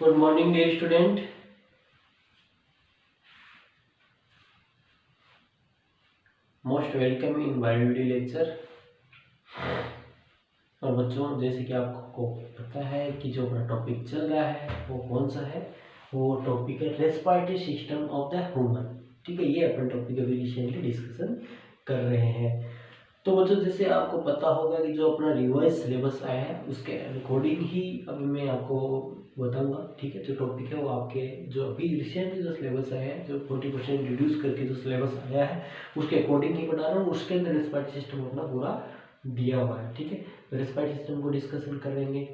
Good morning, dear student. Most welcome in biology lecture. और बच्चों, जैसे कि आपको पता है कि जो अपना टॉपिक चल रहा है वो कौन सा है, वो टॉपिक है respiratory system of the human. ठीक है, ये अपन टॉपिक अभी रिसेंटली डिस्कशन कर रहे हैं। तो बच्चों, जैसे आपको पता होगा कि जो अपना रिवाइज सिलेबस आया है उसके अकॉर्डिंग ही अभी मैं आपको बताऊंगा। ठीक है, जो टॉपिक है वो आपके जो अभी रिसेंटली जो सिलेबस आया है, जो 40% रिड्यूस करके जो सिलेबस आया है उसके अकॉर्डिंग ही बता रहा हूँ। उसके अंदर रेस्पिरेटरी सिस्टम अपना पूरा दिया हुआ है। ठीक है, तो रेस्पिरेटरी सिस्टम को डिस्कशन करेंगे।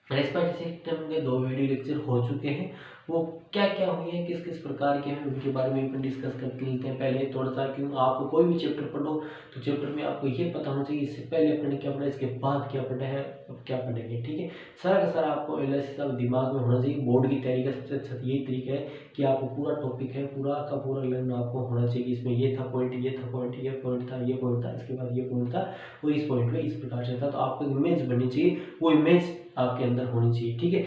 रेस्पिरेटरी सिस्टम के 2 वीडियो लेक्चर हो चुके हैं, वो क्या क्या हुए हैं, किस किस प्रकार के हैं, उनके बारे में अपन डिस्कस करके लेते हैं। पहले थोड़ा सा, क्यों आपको कोई भी चैप्टर पढ़ो तो चैप्टर में आपको ये पता होना चाहिए इससे पहले अपन ने क्या पढ़ा, इसके बाद क्या पढ़ा है, अब क्या पढ़ेंगे। ठीक है, सारा का सारा आपको एनालिसिस आप दिमाग में होना चाहिए। बोर्ड की तैयारी का सबसे अच्छा यही तरीका है कि आपको पूरा टॉपिक है, पूरा का पूरा लर्न आपको होना चाहिए। इसमें ये था पॉइंट, ये था पॉइंट, ये पॉइंट था, ये पॉइंट था, इसके बाद ये पॉइंट था, और इस पॉइंट में इस प्रकार से था। तो आपको इमेज बननी चाहिए, वो इमेज आपके अंदर होनी चाहिए। ठीक है,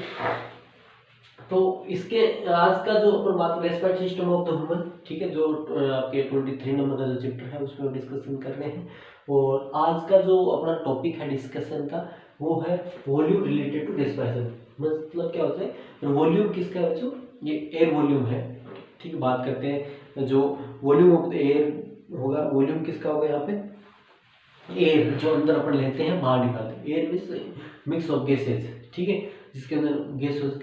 तो इसके आज का जो अपन बात करें respiratory system of the human, ठीक है, जो आपके 23 नंबर का जो चैप्टर है उसमें डिस्कशन कर रहे हैं। और आज का जो अपना टॉपिक है डिस्कशन का वो है वॉल्यूम रिलेटेड टू रेस्पिरेशन। मतलब क्या होता है, वॉल्यूम किसका है बच्चों, ये एयर वॉल्यूम है। ठीक है, बात करते हैं जो वॉल्यूम ऑफ द एयर होगा, वॉल्यूम किसका होगा यहाँ पे, एयर जो अंदर अपन लेते हैं बाहर निकालते हैं। Air means mix of gases. ठीक है, जिसके अंदर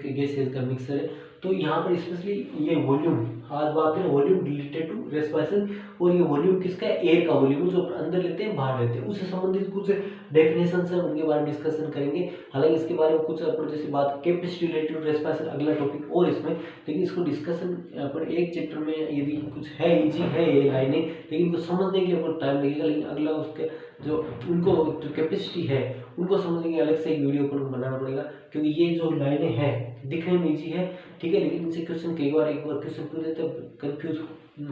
गैसेज का मिक्सर है। तो यहाँ पर स्पेशली ये वॉल्यूम, आज बात करें वॉल्यूम रिलेटेड टू रेस्पिरेशन। और ये वॉल्यूम किसका है, एयर का वॉल्यूम, जो अंदर लेते हैं बाहर लेते हैं, उससे संबंधित कुछ डेफिनेशन है उनके बारे में डिस्कशन करेंगे। हालांकि इसके बारे में कुछ अपन जैसे बात कैपेसिटी रिलेटेड टू रेस्पिरेशन अगला टॉपिक और इसमें, लेकिन इसको डिस्कशन अपन एक चैप्टर में यदि कुछ है इजी है ये लाइनें, लेकिन कुछ समझने के लिए अपन टाइम लगेगा। लेकिन अगला उसके जो उनको जो कैपेसिटी है उनको समझने के अलग से एक वीडियो पर बनाना पड़ेगा, क्योंकि ये जो लाइनें हैं दिखने में इजी है। ठीक है, लेकिन इनसे क्वेश्चन कई बार एक बार क्वेश्चन पूछ देते हैं, कंफ्यूज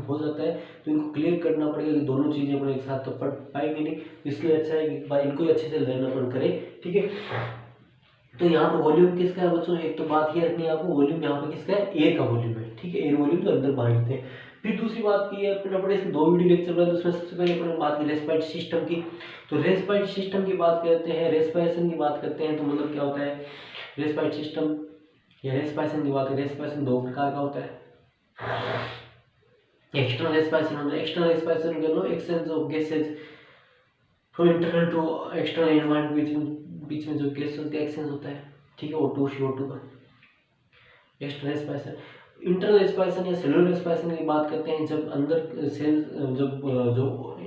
हो जाता है, तो इनको क्लियर करना पड़ेगा कि दोनों चीजें अपने एक साथ तो पढ़ पाएंगे नहीं। इसलिए अच्छा है कि भाई इनको अच्छे से लर्न अपन करें। ठीक है, तो यहाँ पर वॉल्यूम किसका है बच्चों, एक तो बात ये रखनी है आपको, वॉल्यूम यहाँ पर किसका है, एयर का वॉल्यूम है। ठीक है, एयर वॉल्यूम तो अंदर बाहर होते हैं। फिर दूसरी बात की है अपने अपने इसमें 2 वीडियो लेक्चर बनाए, तो उसमें सबसे पहले अपने बात की रेस्पिरेटरी सिस्टम की। तो रेस्पिरेटरी सिस्टम की बात करते हैं, रेस्पिरेशन की बात करते हैं, तो मतलब क्या होता है रेस्पिरेटरी सिस्टम या रेस्पिरेशन की बात करें। रेस्पिरेशन 2 प्रकार का होता है, एक्सटर्नल रेस्पिरेशन होता है। एक्सटर्नल रेस्पिरेशन के नो exchange of gases from internal to external environment, बीच में जो गैसेज का एक्सचेंज होता है। ठीक है, O2 CO2 का एक्सटर्नल रेस्पिरेशन। इंटरनल रेस्पिरेशन या सेलुलर रेस्पिरेशन की बात करते हैं, जब अंदर सेल जब जो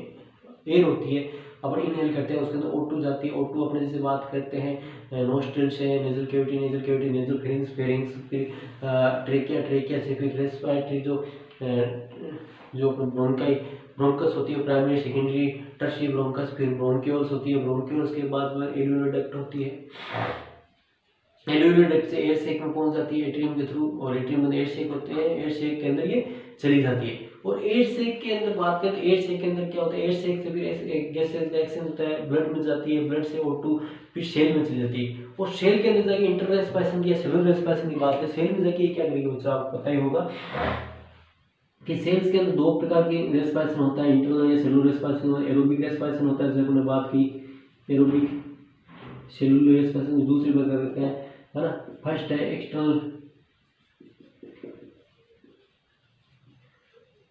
एयर होती है अपन इनहेल करते हैं, उसके अंदर O2 जाती है। O2 अपने जैसे बात करते हैं नोस्ट्रिल से, नेजल कैविटी, नेजल फेरिंग्स, फिर ट्रेकिया से, फिर रेस्पिरेटरी जो ब्रोंकाई ब्रोंकस होती है, प्राइमरी सेकेंडरी टर्शियरी ब्रोंकस, फिर ब्रोंक्यूल्स होती है। ब्रोंक्यूल्स के बाद में एल्वियोलर डक्ट होती है। एल्वियोलर डक्ट से एयर सैक में पहुंच जाती है एट्रियम के थ्रू, और एट्रियम में एयर सैक होते हैं, एयर सैक के अंदर ये चली जाती है। और एयर सैक के अंदर बात करें तो एयर सैक के अंदर क्या होता है, एयर सैक से फिर गैसेस का एक्सचेंज होता है, ब्लड में जाती है, ब्लड से O2 फिर सेल में चली जाती है। और सेल के अंदर जाके इंटरनल रेस्पिरेशन की या सेलुलर रेस्पिरेशन की बात करें, सेल में जाके क्या करेगी बच्चों, आपको पता ही होगा कि सेल्स के अंदर 2 प्रकार के रेस्पिरेशन होता है, इंटरनल या सेलुलर रेस्पिरेशन और एरोबिक रेस्पिरेशन होता है। जैसे हमने बात की एरोबिक सेलुलर रेस्पिरेशन दूसरी बात करते हैं, है ना। फर्स्ट है एक्सटर्नल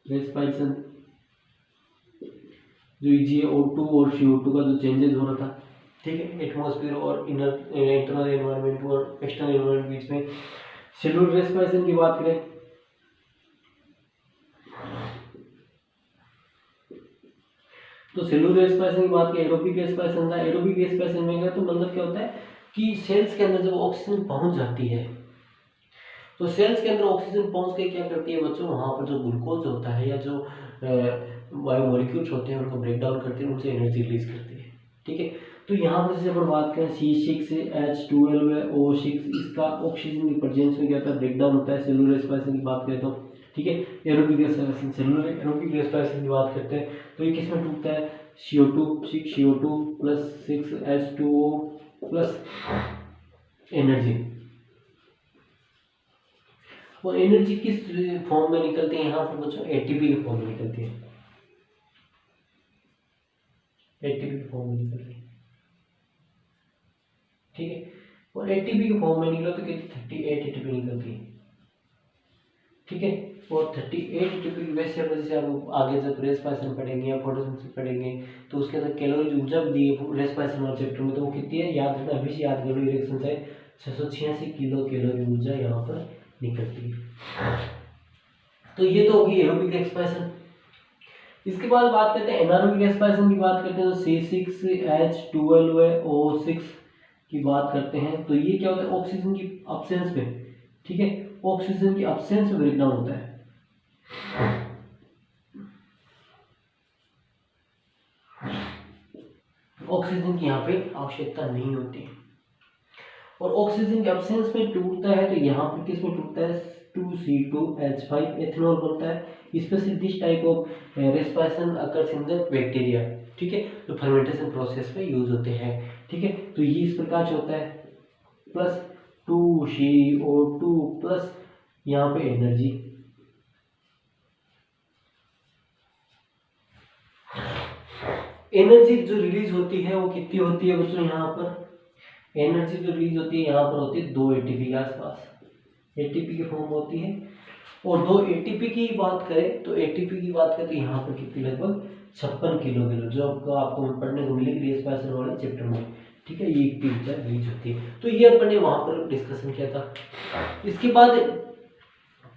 रेस्पिरेशन, जो इजी है O2 और CO2 का जो चेंजेस हो रहा था। ठीक है, एटमॉस्फेयर और इंटरनल एनवायरनमेंट और एक्सटर्नल एनवायरनमेंट बीच में। सेलुलर रेस्पिरेशन की बात करें तो सेलुलर रेस्पिरेशन की बात करें, एरोबिक रेस्पिरेशन था। एरोबिक रेस्पिरेशन में तो मतलब क्या होता है कि सेल्स के अंदर जब ऑक्सीजन पहुंच जाती है, तो सेल्स के अंदर ऑक्सीजन पहुंच के क्या करती है बच्चों, वहां पर जो ग्लूकोज होता है या जो बायोमोलिक्यूल्स होते हैं उनको ब्रेक डाउन करती है, उनसे एनर्जी रिलीज करती है। ठीक है, तो यहाँ पर जैसे अपन बात करें C6H12O6, इसका ऑक्सीजन की प्रेजेंस में क्या होता है, ब्रेक डाउन होता है। सेलुलर रेस्पिरेशन की बात करें तो ठीक है, aerobic respiration, cellular aerobic respiration की बात करते हैं तो ये किसमें टूटता है, CO2 6CO2 plus 6H2O plus energy. और एनर्जी किस फॉर्म में निकलती है यहाँ पर बच्चों, एटीपी के फॉर्म में निकलती है, एटीपी के फॉर्म में निकलती है, ठीक है। और एटीपी के फॉर्म में निकला तो कितनी 38 एटीपी निकलती है, ठीक है। और 38 एटीपी की वैसे आप आगे जब रेस्पिरेशन पढ़ेंगे या फोटोसिंथेसिस पढ़ेंगे तो उसके अंदर कैलोरी ऊर्जा भी दी है रेस्पिरेशन वाले चैप्टर में, तो वो कितनी है याद रखना, अभी से याद करो, इरेक्शन से 686 किलो कैलोरी ऊर्जा यहाँ पर निकलती है। तो ये तो होगी एरोबिक एक्सप्रेशन। इसके बाद बात करते हैं एनारोबिक एक्सप्रेशन की, बात करते हैं तो C6H12O6 की बात करते हैं। तो ये क्या होता है, ऑक्सीजन की अब्सेंस में, ठीक है, ऑक्सीजन की अब्सेंस में ब्रेकडाउन होता है। ऑक्सीजन की यहाँ पे आवश्यकता नहीं होती है और ऑक्सीजन के अब्सेंस में टूटता है तो यहाँ पे किस में टूटता है, 2C2H5 एथेनॉल बनता है। Specially this type of respiration occurs in the bacteria, ठीक है, जो फर्मेंटेशन प्रोसेस में यूज होते हैं, ठीक है। तो ये इस प्रकार से होता है, प्लस 2CO2 प्लस यहाँ पे एनर्जी, एनर्जी जो रिलीज होती है वो कितनी होती है बच्चों, यहाँ पर एनर्जी जो रिलीज होती है यहाँ पर होती है 2 एटीपी के आसपास, एटीपी की फॉर्म होती है। और 2 एटीपी की बात करें तो एटीपी की बात करें तो यहाँ पर कितनी, लगभग 56 किलो जो आपको पढ़ने को मिलेगी रेस्पिरेशन वाले चैप्टर में, ठीक है। ये एक ऊर्जा रिलीज होती है, तो ये अपन ने वहाँ पर डिस्कशन किया था। इसके बाद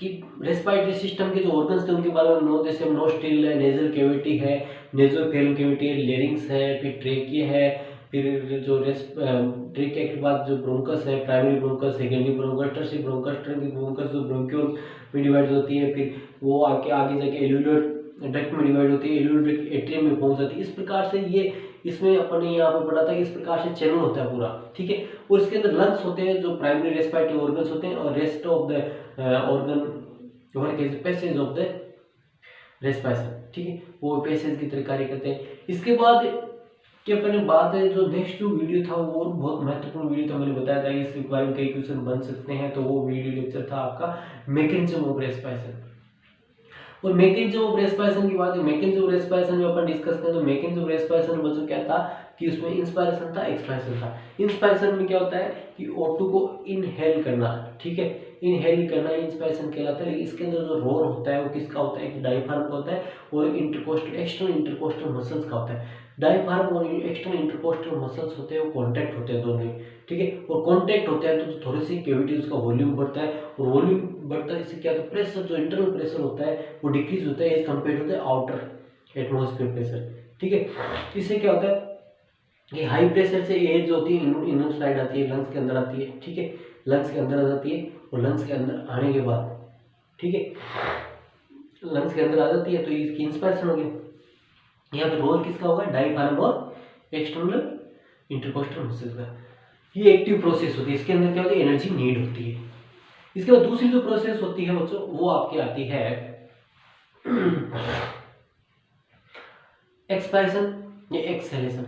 कि रेस्पिरेटरी सिस्टम के जो ऑर्गन्स थे उनके बारे में नो, जैसे नोस्ट्रिल है, नेजल कैविटी है, नेजोफेरिंग कैविटी है, लेरिंग्स है, फिर ट्रेकिया है, फिर जो ट्रेकिया के बाद जो ब्रोंकस है, primary bronchus, secondary bronchus, tertiary bronchus, ट्रंकी ब्रोंकस जो ब्रोंक्यूल में डिवाइड होती है, फिर वो आगे आगे जाके एल्यूलर डक्ट में डिवाइड होती है, एल्यूलर डक्ट एट्रियम में पहुंच जाती है। इस प्रकार से ये इसमें अपन ने यहाँ पे पढ़ा था कि इस प्रकार से चैनल होता है पूरा, ठीक है। और इसके अंदर लंग्स होते हैं जो प्राइमरी रेस्पिरेटरी ऑर्गन्स होते हैं, और rest of the organ passage of the respiration, ठीक है, वो पैसेज की तरह कार्य करते हैं। इसके बाद कि अपने बात है जो नेक्स्ट जो वीडियो था वो बहुत महत्वपूर्ण वीडियो था, मैंने बताया था इस बारे में कई क्वेश्चन बन सकते हैं, तो वो वीडियो लेक्चर था आपका मैकेनिज्म ऑफ रेस्पिरेशन। और मैकेनिज्म ऑफ रेस्पिरेशन की बात है, मैकेनिज्म ऑफ रेस्पिरेशन में अपन डिस्कस करें तो मैकेनिज्म ऑफ रेस्पिरेशन में जो क्या था कि उसमें इंस्पायरेशन था, एक्सपायरेशन था। इंस्पायरेशन में क्या होता है कि O2 को इनहेल करना, ठीक है, इनहेल करना इंस्पायरेशन कहलाता है। लेकिन इसके अंदर जो रोल होता है वो किसका होता है, एक डायफ्राम का होता है और इंटरकोस्टल एक्सटर्नल इंटरकोस्टल मसल्स का होता है। डायफ्राम और एक्सटर्नल इंटरकोस्टल मसल्स होते हैं वो कॉन्टैक्ट होते हैं दोनों ही, ठीक है। और कॉन्टैक्ट होता है तो थोड़ी सी कैविटी उसका वॉल्यूम बढ़ता है, और वॉल्यूम बढ़ता है इससे क्या होता है, प्रेशर जो इंटरनल प्रेशर होता है वो डिक्रीज होता है as compare to the outer atmosphere pressure, ठीक है। इससे क्या होता है कि हाई प्रेशर से एयर जो होती है इनर साइड आती है, लंग्स के अंदर आती है, ठीक है, लंग्स के अंदर आ जाती है, और लंग्स के अंदर आने के बाद, ठीक है, लंग्स के अंदर आ जाती है तो इसकी इंस्पायरेशन हो गया। यहाँ पे रोल किसका होगा, डायफ्राम और एक्सटर्नल इंटरकोस्टल मसल्स का। ये एक्टिव प्रोसेस होती है, इसके अंदर क्या होती है, एनर्जी नीड होती है। इसके बाद दूसरी जो प्रोसेस होती है बच्चों वो आपकी आती है एक्सपायरेशन या एक्सहेलेशन।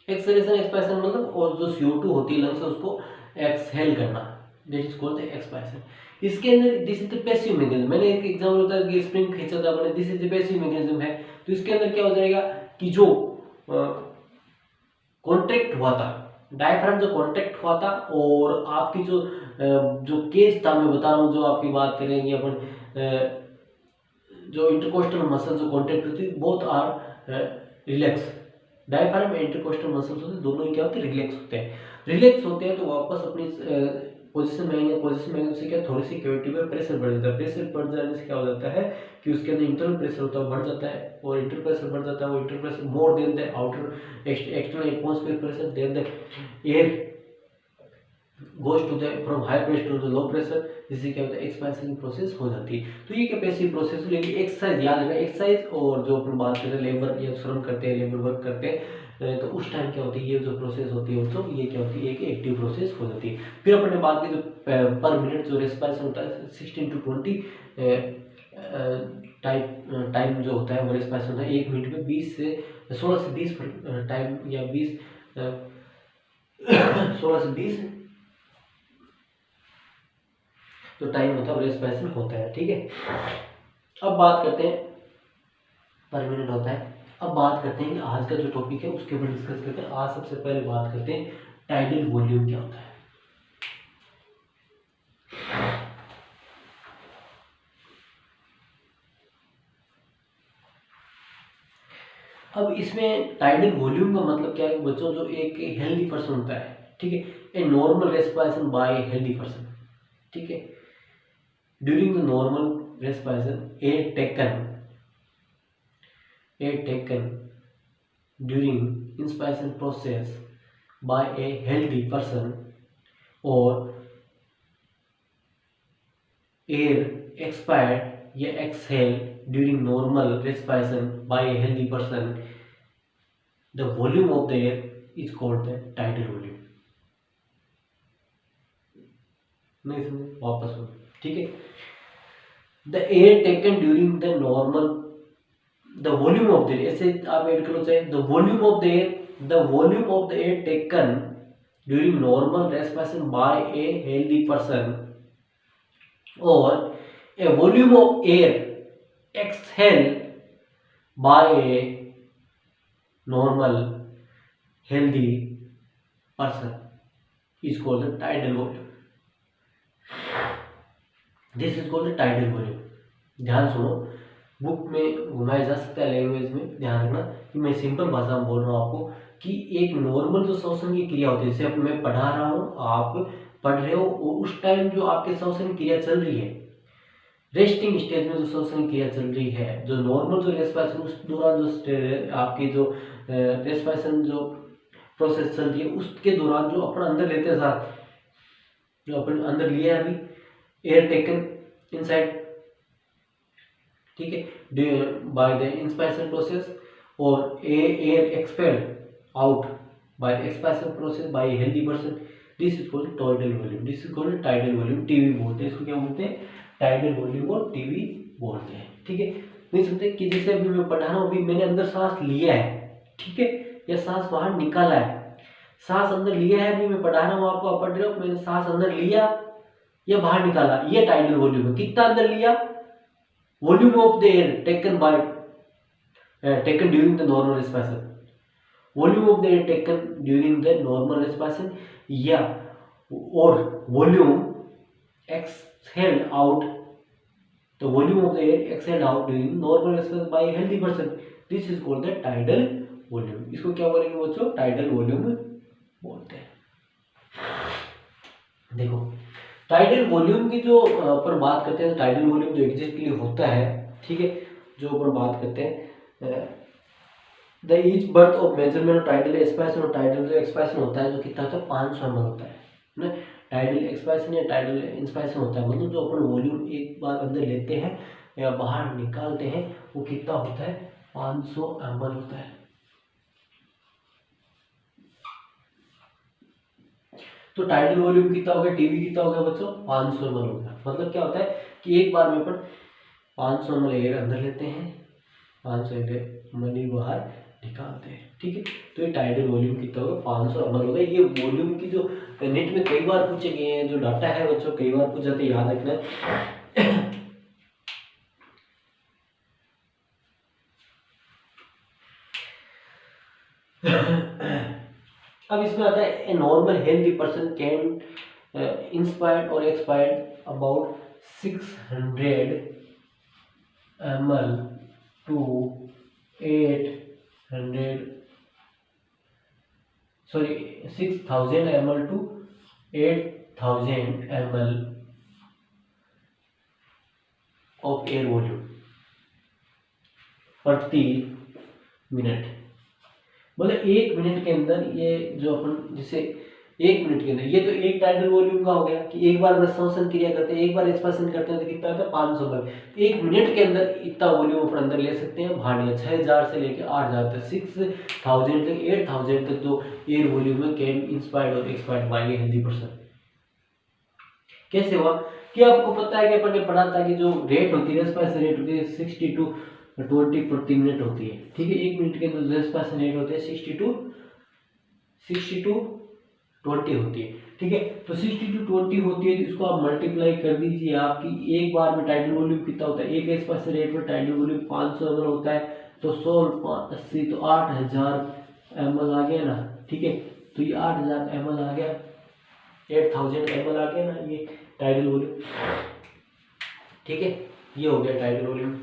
एक्सहेलेशन एक्सपायरेशन मतलब, और जो CO2 होती है लंग्स से उसको एक्सहेल करना, that is called the expiration. इसके अंदर this is the passive mechanism, मैंने एक एग्जांपल बताया कि स्प्रिंग खींचा था मैंने, this is the passive mechanism है। तो इसके अंदर क्या हो जाएगा कि जो कॉन्ट्रैक्ट हुआ था, डायफ्राम जो कॉन्ट्रैक्ट हुआ था, और आपकी जो केज था, मैं बता रहा हूँ जो आपकी बात करेंगे अपन, जो इंटरकोस्टल मसल जो कॉन्ट्रैक्ट होती है both are relax, diaphragm and intercostal muscles होते हैं दोनों ही क्या होते हैं, रिलैक्स होते हैं। रिलैक्स होते हैं तो वापस अपनी पोजीशन में आएंगे, पोजीशन में से क्या थोड़ी सी कैविटी में प्रेशर बढ़ जाता है, प्रेशर बढ़ जाने से क्या हो जाता है कि उसके अंदर इंटरनल प्रेशर होता है बढ़ जाता है, और इंटर प्रेशर बढ़ जाता है, वो inter pressure more than the outer external atmosphere pressure, then the air goes to the from high pressure to the low pressure, जिससे क्या होता है एक्सपांशन प्रोसेस हो जाती है। तो ये कैपेसिव प्रोसेस, लेकिन एक्सरसाइज याद रखना, एक्सरसाइज और जो अपन बात करते हैं लेबर या श्रम करते हैं, लेबर वर्क करते हैं, तो उस टाइम क्या होती है ये जो प्रोसेस होती है तो ये क्या होती है एक एक्टिव प्रोसेस हो जाती है। फिर अपन ने बात की जो पर मिनट जो रेस्पिरेशन होता है 16 to 20 टाइम जो होता है वो रेस्पिरेशन होता है, 1 मिनट में 16 से 20 टाइम या 16 से 20 तो टाइम मतलब रेस्पिरेशन होता है। ठीक है, अब बात करते हैं पर मिनट होता है। अब बात करते हैं कि आज का जो टॉपिक है उसके ऊपर डिस्कस करते हैं। आज सबसे पहले बात करते हैं टाइडल वॉल्यूम क्या होता है। अब इसमें टाइडल वॉल्यूम का मतलब क्या है बच्चों, जो एक हेल्दी पर्सन होता है, ठीक है, a normal respiration bye a healthy person, ठीक है, during the normal respiration air taken during inspiration process by a healthy person और एयर एक्सपायर्ड या exhale during normal respiration bye a healthy person, the volume of the air is called the tidal volume। नहीं समझे, वापस हो, ठीक है। the air taken during the normal, the volume of the air, ऐसे आप add करो चाहे the volume of the air taken during normal respiration by a healthy person or a volume of air exhaled by a normal healthy person is called the tidal volume। This is called the tidal volume. ध्यान सुनो, book में घुमाया जा सकता है, language में ध्यान रखना कि मैं सिंपल भाषा में बोल रहा हूँ आपको कि एक नॉर्मल जो श्वसन की क्रिया होती है, जैसे अब मैं पढ़ा रहा हूँ, आप पढ़ रहे हो, उस टाइम जो आपके श्वसन की क्रिया चल रही है, रेस्टिंग स्टेज में जो श्वसन क्रिया चल रही है, जो नॉर्मल जो रेस्पिरेशन उस दौरान जो आपकी जो रेस्पिरेशन जो प्रोसेस चल रही है, उसके दौरान जो अपन अंदर लेते हैं साथ, जो अपन अंदर लिया है अभी एयर टेकन इनसाइड, ठीक है, बाय द इंस्पिरेशन प्रोसेस और air expelled out by expulsion process by healthy person, this is called tidal volume. This is called tidal volume, TV बोलते हैं इसको, क्या बोलते हैं, टाइडल वॉल्यूम और टीवी बोलते हैं। ठीक है, नहीं समझते कि जैसे अभी मैं पढ़ा रहा हूँ, अभी मैंने अंदर सांस लिया है, ठीक है, या सांस बाहर निकाला है, सांस अंदर लिया है, अभी मैं पढ़ा रहा हूँ आपको, आप पढ़ रहे हो, मैंने सांस अंदर लिया या बाहर निकाला, ये टाइडल वॉल्यूम है। कितना अंदर लिया, volume of the air taken during the normal respiration, volume of the air taken during the normal respiration, या और volume exhaled out, the volume of the air exhaled out during normal respiration by a healthy person, this is called the tidal volume। इसको क्या बोलेंगे बच्चों, tidal volume बोलते हैं। देखो tidal volume की जो पर बात करते हैं, टाइडल वॉल्यूम जो एग्जैक्टली होता है, ठीक है, जो अपन बात करते हैं, the each birth of measurement of tidal expansion और टाइडल जो एक्सपेंशन होता है, जो कितना होता है, 500 ml होता है ना। टाइडल एक्सपेंशन या टाइडल इंस्पिरेशन होता है, मतलब जो अपन वॉल्यूम एक बार अंदर लेते हैं या बाहर निकालते हैं, वो कितना होता है, 500 ml होता है। तो टाइडल वॉल्यूम कितना हो गया, टीवी कितना हो गया बच्चों, 500 ml हो गया। मतलब क्या होता है कि एक बार में अपन 500 ml एयर अंदर लेते हैं, 500 ml बाहर निकालते हैं, ठीक है। तो ये टाइडल वॉल्यूम कितना होगा, 500 ml होगा। ये वॉल्यूम की जो नेट में कई बार पूछे गए हैं, जो डाटा है बच्चों कई बार पूछ जाते, याद रखना है। अब इसमें आता है, a normal healthy person can inspired और expired about 600 ml to 6000 ml to 8000 ml of air volume प्रति मिनट। बोले एक मिनट के अंदर ये जो अपन जैसे एक मिनट के अंदर, ये तो एक टाइडल वॉल्यूम का हो गया कि एक बार श्वसन क्रिया करते हैं, एक बार एक्सपेंशन करते हैं, तो कितना होता है, 500 ml। एक मिनट के अंदर इतना वॉल्यूम अपन अंदर ले सकते हैं, बाहर निकल 6000 से लेकर 8000 तक, 6000 तक 8000 तक जो एयर वॉल्यूम है, कैन इंस्पायर्ड और expired by a healthy person. कैसे हुआ कि आपको पता है कि अपन ने पढ़ा था कि जो रेट होती है, रेस्पिरेशन रेट होती है 60 to 20 प्रति मिनट होती है, ठीक है। एक मिनट के अंदर रेस्पिरेशन रेट होती है 60 to 20 होती है, ठीक है। तो 60/20 होती है, तो इसको आप मल्टीप्लाई कर दीजिए। आपकी एक बार में टाइडल वॉल्यूम कितना होता है, एक एक्सपांशन में टाइडल वॉल्यूम 500 ml होता है, तो 100/80 तो 8000 ml आ गया ना। ठीक है, तो ये 8000 ml आ गया, 8000 ml आ गया ना ये टाइडल वॉल्यूम। ठीक है, ये हो गया टाइडल वॉल्यूम।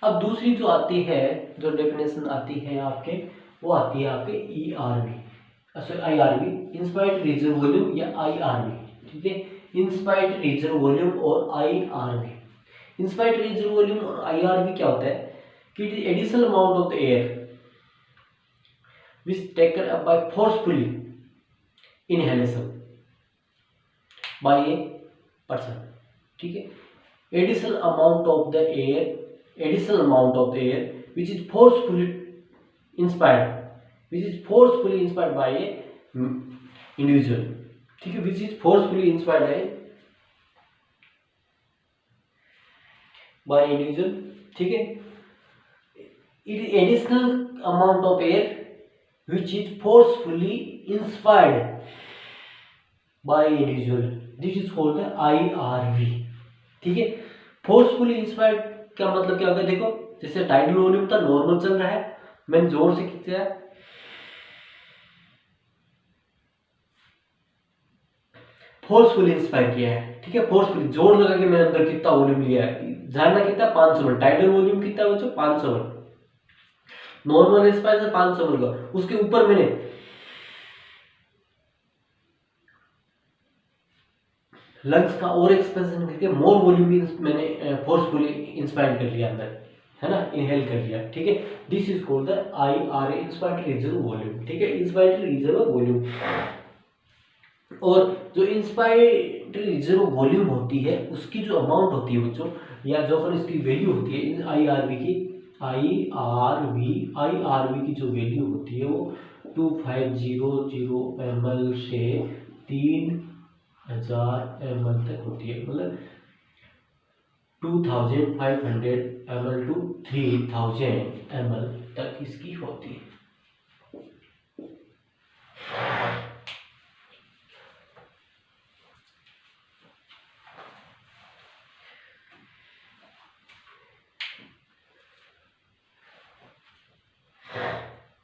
अब दूसरी जो आती है, जो डेफिनेशन आती है आपके, वो आती है आपके ERV, IRV, inspired reserve volume या IRV। ठीक है, इंस्पायर्ड रिजर्व वॉल्यूम और IRV। इंस्पायर्ड रिजर्व वॉल्यूम और IRV क्या होता है कि it is additional amount of the air which taken up by forcefully inhalation by a person. ठीक है, additional amount of the air, additional amount of the air which is forcefully inspired by a individual। ठीक है, which is forcefully inspired by individual। ठीक है, it is additional amount of air which is forcefully inspired by individual, this is called the IRV। ठीक है, forcefully inspired क्या मतलब क्या होगा, देखो जैसे टाइडल वॉल्यूम था, नॉर्मल चल रहा है, मैंने जोर से खींचा, फोर्सफुली इंस्पायर किया है। ठीक है, फोर्सफुली जोर लगा के मैंने अंदर कितना वॉल्यूम लिया है, जानना कितना 500 ml, टाइडल वॉल्यूम कितना है बच्चों 500 ml, नॉर्मल इंस्पायर 500 ml का, उसके ऊपर मैंने लंग्स का और एक्सपेंशन करके मोर वॉल्यूम भी मैंने फोर्सफुली इंस्पायर कर लिया अंदर, है ना, इनहेल कर लिया। ठीक है, this is called the IRA, inspired reserve volume. ठीक है, इंस्पायर्ड रिजर्व वॉल्यूम। और जो इंस्पायर्ड रिजर्व वॉल्यूम होती है उसकी जो अमाउंट होती है बच्चों, या जो अपन इसकी वैल्यू होती है IRV की, IRV की जो वैल्यू होती है वो 2500 ml से 3000 ml तक होती है, मतलब 2500 ml to 3000 ml तक इसकी होती है।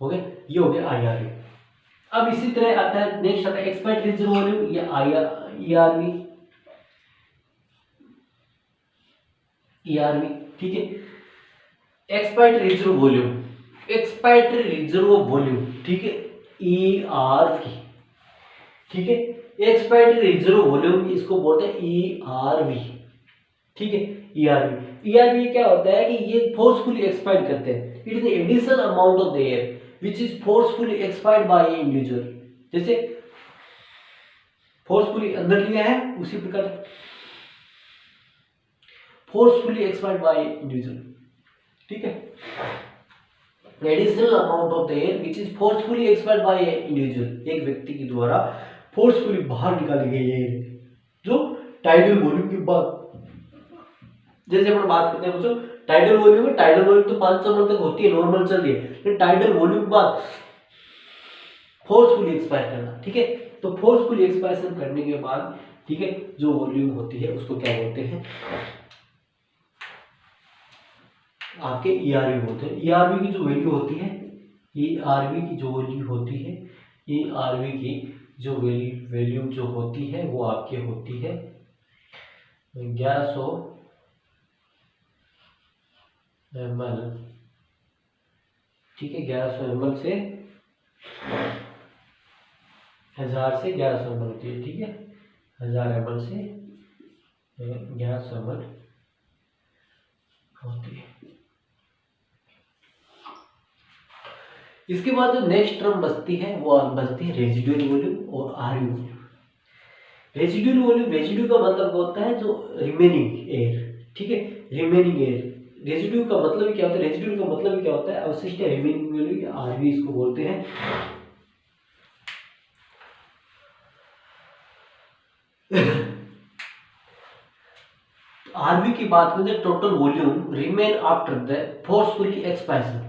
हो गया, ये हो गया IRV। अब इसी तरह आता है, नेक्स्ट आता है एक्सपायर्ड रिजर्व वॉल्यूम या ERV। ठीक है, एक्सपायर्ड रिजर्व वॉल्यूम, ठीक है, ERV। ठीक है, एक्सपायर्ड रिजर्व वॉल्यूम इसको बोलते हैं ERV। ठीक है, ERV क्या होता है कि ये फोर्सफुली एक्सपायर्ड करते हैं, it is additional amount of the air which is forcefully expired by a individual. जैसे फोर्सफुली अंदर लिया है, उसी प्रकार फोर्सफुली एक्सपायर्ड बाय इंडिविजुअल। ठीक है, additional amount of the air which is forcefully expired by a individual, एक व्यक्ति के द्वारा फोर्सफुली बाहर निकाली गई एयर जो टाइडल वॉल्यूम के बाद, जैसे अपन बात करते हैं बच्चों टाइडल वॉल्यूम में, टाइडल वॉल्यूम तो 500 ml तक होती है, नॉर्मल चल रही है, लेकिन टाइडल वॉल्यूम के बाद फोर्सफुली एक्सपायर करना। ठीक है, तो फोर्सफुली एक्सपायरेशन करने के बाद, ठीक है, जो वॉल्यूम होती है उसको क्या बोलते हैं, आपके ERV बोलते हैं। ERV की जो वैल्यू होती है, ERV की जो वैल्यू होती है, ERV की जो वैल्यू जो होती है वो आपके होती है 1100 ml। ठीक है, 1100 ml से 1000 से 1100 ml होती है। ठीक है, 1000 ml से 1100 ml होती है। इसके बाद जो नेक्स्ट टर्म बचती है वो बचती है रेजिडुअल वॉल्यूम और RV volume. Residual volume, residue का मतलब होता है जो रिमेनिंग एयर। ठीक है, रिमेनिंग एयर, रेजिड्यू का मतलब क्या होता है, रेजिड्यू का मतलब क्या होता है, अवशिष्ट रिमेनिंग वॉल्यूम, RV इसको बोलते हैं। आरवी की बात करें, total volume remain after the forcefully expansion,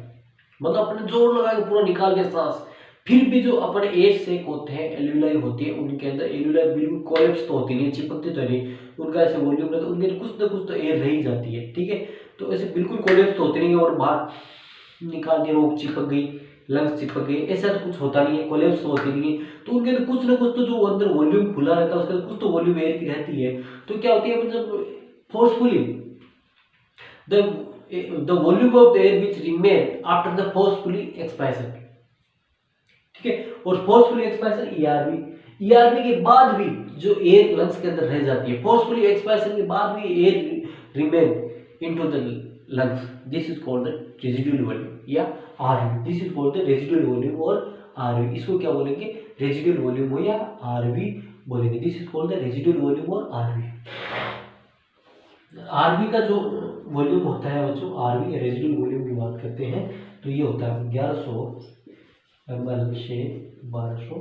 मतलब अपने जोर लगा के पूरा निकाल के सांस, फिर भी जो अपने एयर सेक होते हैं, एल्यूलाई होती है, उनके अंदर एल्यूलाई बिल्कुल कोलैप्स तो होती नहीं, चिपकती तो नहीं, उनका ऐसे वॉल्यूम रहता है, उनके अंदर कुछ ना कुछ तो एयर रह ही जाती है, ठीक है। तो ऐसे बिल्कुल कोलैप्स तो होती नहीं है और बाहर निकाल दिया वो चिपक गई, लंग्स चिपक गई, ऐसा तो कुछ होता नहीं है, कोलैप्स तो होती नहीं है। तो उनके अंदर कुछ ना कुछ तो जो अंदर वॉल्यूम खुला रहता है उसके अंदर कुछ तो वॉल्यूम एयर की रहती है। तो क्या होती है मतलब forcefully the volume of the air which remain after the forcefully expansion, ठीक है। और फोर्सफुली एक्सपेंशन ईआरवी, ईआरवी के बाद भी जो एयर लंग्स के अंदर रह जाती है, फोर्सफुली एक्सपेंशन के बाद भी air remain into the lungs, this is called the residual volume या RV, this is called the residual volume और आरवी, इसको क्या बोलेंगे, रेजिडुअल वॉल्यूम हो या आरवी बोलेंगे, this is called the residual volume और आरवी। आरवी का जो वॉल्यूम होता है बच्चों, आरवी रेजिडुअल वॉल्यूम की बात करते हैं तो ये होता है 1100 ml से 1200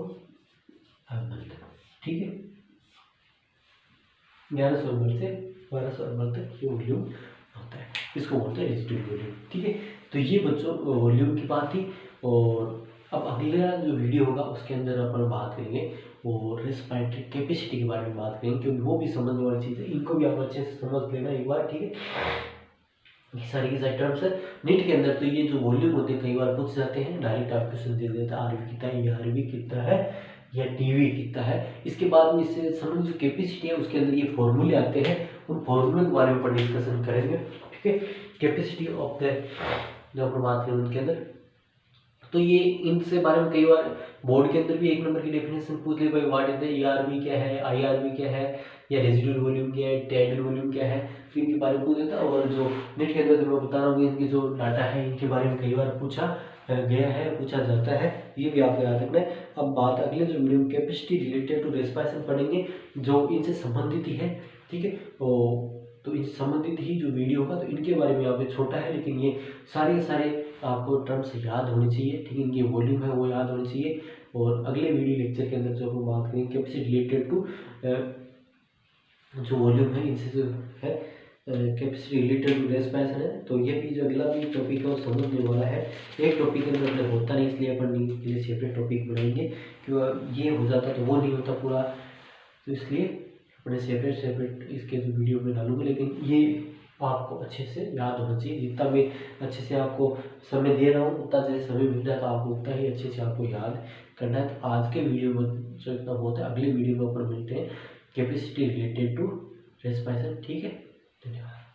ml तक, ठीक है। 1100 ml से 1200 ml तक ये वॉल्यूम होता है, इसको बोलते हैं रेजिडुअल वॉल्यूम, ठीक है। तो ये बच्चों वॉल्यूम की बात थी। और अब अगला जो वीडियो होगा उसके अंदर अपन बात करेंगे और रेस्पिरेटरी कैपेसिटी के बारे में बात करेंगे, क्योंकि वो भी समझने वाली चीज़ है, इनको भी आप अच्छे से समझ लेना एक बार, ठीक है। ये सारी की सारी टर्म्स है नीट के अंदर। तो ये जो वॉल्यूम होते हैं कई बार पूछ जाते हैं, डायरेक्ट आप क्वेश्चन दे देता है, आरवी कितना है, आरवी कितना है या टीवी कितना है। इसके बाद में इससे समझ जो कैपेसिटी है उसके अंदर ये फॉर्मूले आते हैं, उन फॉर्मूले के बारे में अपन डिस्कशन करेंगे, ठीक है। कैपेसिटी ऑफ द जो अपन बात करें उनके अंदर, तो ये इनसे बारे में कई बार बोर्ड के अंदर भी एक नंबर की डेफिनेशन पूछ ले, भाई व्हाट इज द ईआरवी क्या है, आईआरवी क्या है, या रेजिडुअल वॉल्यूम क्या है, टाइडल वॉल्यूम क्या है, तो इनके बारे में पूछ देता है। और जो नेट के अंदर मैं बता रहा हूँ इनके जो डाटा है इनके बारे में कई बार पूछा गया है, पूछा जाता है, ये भी आपको याद रखना है। अब बात अगले जो video capacity related to respiration पढ़ेंगे जो इनसे संबंधित ही है, ठीक है। तो इनसे संबंधित ही जो वीडियो होगा तो इनके बारे में यहाँ पे छोटा है, लेकिन ये सारे सारे आपको टर्म्स याद होने चाहिए, ठीक है। इनकी वॉल्यूम है वो याद होनी चाहिए। और अगले वीडियो लेक्चर के अंदर जो हम बात करेंगे कैपेसिटी रिलेटेड टू जो वॉल्यूम है इनसे जो है कैपेसिटी रिलेटेड टू रेस्पिरेशन है, तो ये भी जो अगला भी टॉपिक है वो समझने वाला है। एक टॉपिक के अंदर मतलब होता नहीं, इसलिए अपन इसके लिए सेपरेट टॉपिक बनाएंगे, क्योंकि ये हो जाता तो वो नहीं होता पूरा, तो इसलिए अपने सेपरेट इसके जो वीडियो में डालूंगा। लेकिन ये आपको अच्छे से याद होना चाहिए, जितना मैं अच्छे से आपको समय दे रहा हूँ उतना जैसे समय मिल रहा है तो आपको उतना ही अच्छे से आपको याद करना है। तो आज के वीडियो में जो इतना बहुत है, अगले वीडियो में अपन मिलते हैं कैपेसिटी रिलेटेड टू रेस्पिरेशन, ठीक है। धन्यवाद।